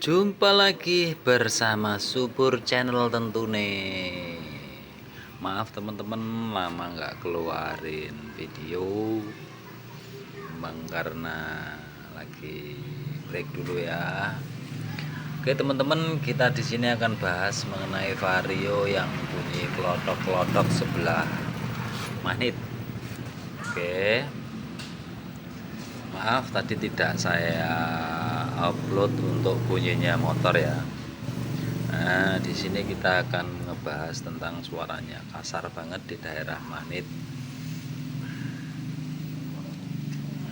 Jumpa lagi bersama Subur Channel tentu nih. Maaf teman-teman, lama nggak keluarin video, memang karena lagi break dulu ya. Oke teman-teman, kita di sini akan bahas mengenai vario yang bunyi klotok-klotok sebelah magnet. Oke, maaf tadi tidak saya upload untuk bunyinya motor ya. Nah, di sini kita akan ngebahas tentang suaranya kasar banget di daerah magnet.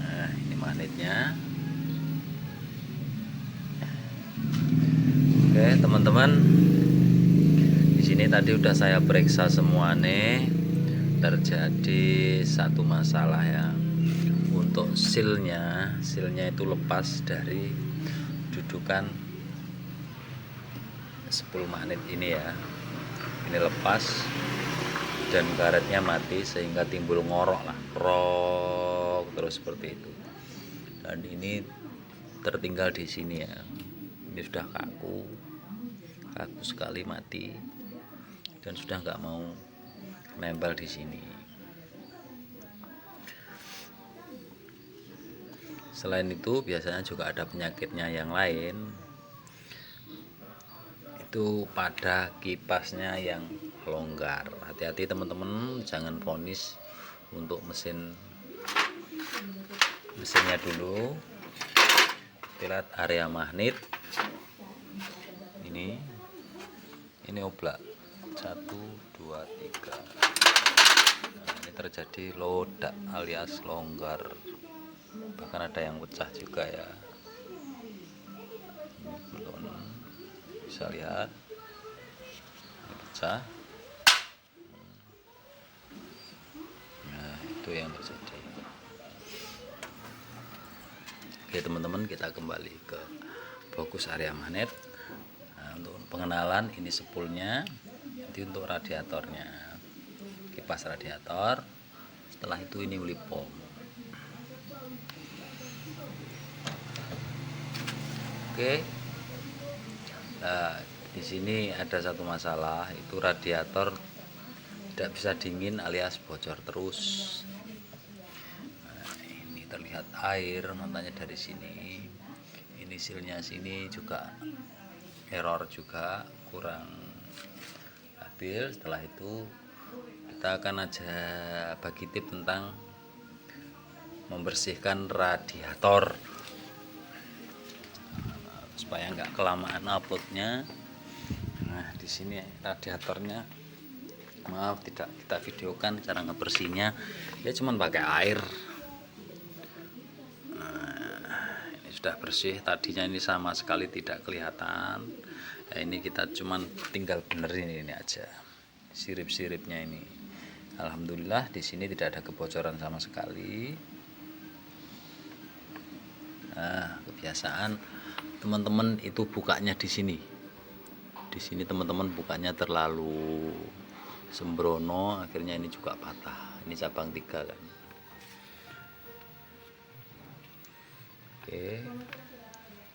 Nah, ini magnetnya. Oke, teman-teman. Di sini tadi udah saya periksa semua nih. Terjadi satu masalah ya. Untuk silnya itu lepas dari dudukan spool magnet ini ya. Ini lepas dan karetnya mati sehingga timbul ngorok lah, krok terus seperti itu. Dan ini tertinggal di sini ya. Ini sudah kaku sekali, mati dan sudah nggak mau nempel di sini. Selain itu biasanya juga ada penyakitnya yang lain, itu pada kipasnya yang longgar. Hati-hati teman-teman, jangan vonis untuk mesinnya dulu. Lihat area magnet ini oblak 1, 2, 3. Nah, ini terjadi lodak alias longgar, bahkan ada yang pecah juga ya. Teman-teman bisa lihat ini pecah. Nah, itu yang terjadi. Oke teman-teman, kita kembali ke fokus area magnet. Nah, untuk pengenalan, ini spoolnya, nanti untuk radiatornya, kipas radiator. Setelah itu ini uli pom. Oke. Nah, di sini ada satu masalah, itu radiator tidak bisa dingin alias bocor terus. Nah, ini terlihat air matanya dari sini. Ini silnya sini juga error juga, kurang stabil. Setelah itu kita akan aja bagi tip tentang membersihkan radiator supaya nggak kelamaan uploadnya. Nah, di sini radiatornya, maaf tidak kita videokan cara ngebersihnya ya, cuman pakai air. Nah, ini sudah bersih, tadinya ini sama sekali tidak kelihatan ya. Ini kita cuman tinggal benerin ini aja sirip-siripnya ini. Alhamdulillah di sini tidak ada kebocoran sama sekali. Nah, kebiasaan teman-teman itu bukanya di sini. Di sini teman-teman bukanya terlalu sembrono, akhirnya ini juga patah. Ini cabang 3 kan. Oke.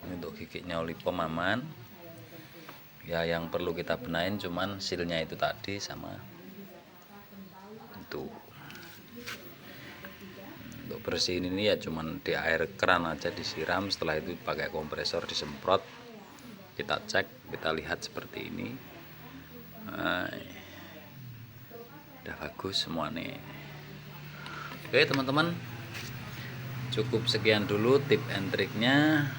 Ini untuk giginya oli pom aman. Ya, yang perlu kita benahin cuman silnya itu tadi sama itu. Untuk bersihin ini ya cuman di air keran aja disiram, setelah itu pakai kompresor disemprot. Kita cek, kita lihat seperti ini. Nah, udah bagus semua nih. Oke teman-teman, cukup sekian dulu tip and triknya.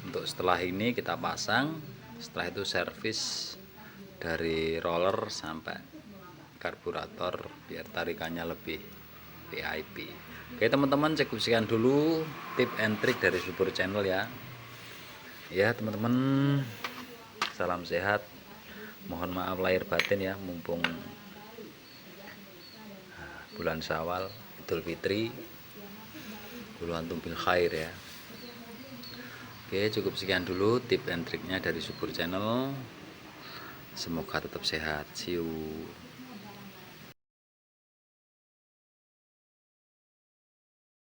Untuk setelah ini kita pasang, setelah itu servis dari roller sampai karburator biar tarikannya lebih VIP. Oke teman-teman, cukup sekian dulu tip and trik dari Subur Channel ya. Ya teman-teman, salam sehat. Mohon maaf lahir batin ya, mumpung bulan Syawal, Idul Fitri, kullu antum bil khair ya. Oke, cukup sekian dulu tip and triknya dari Subur Channel. Semoga tetap sehat. See you.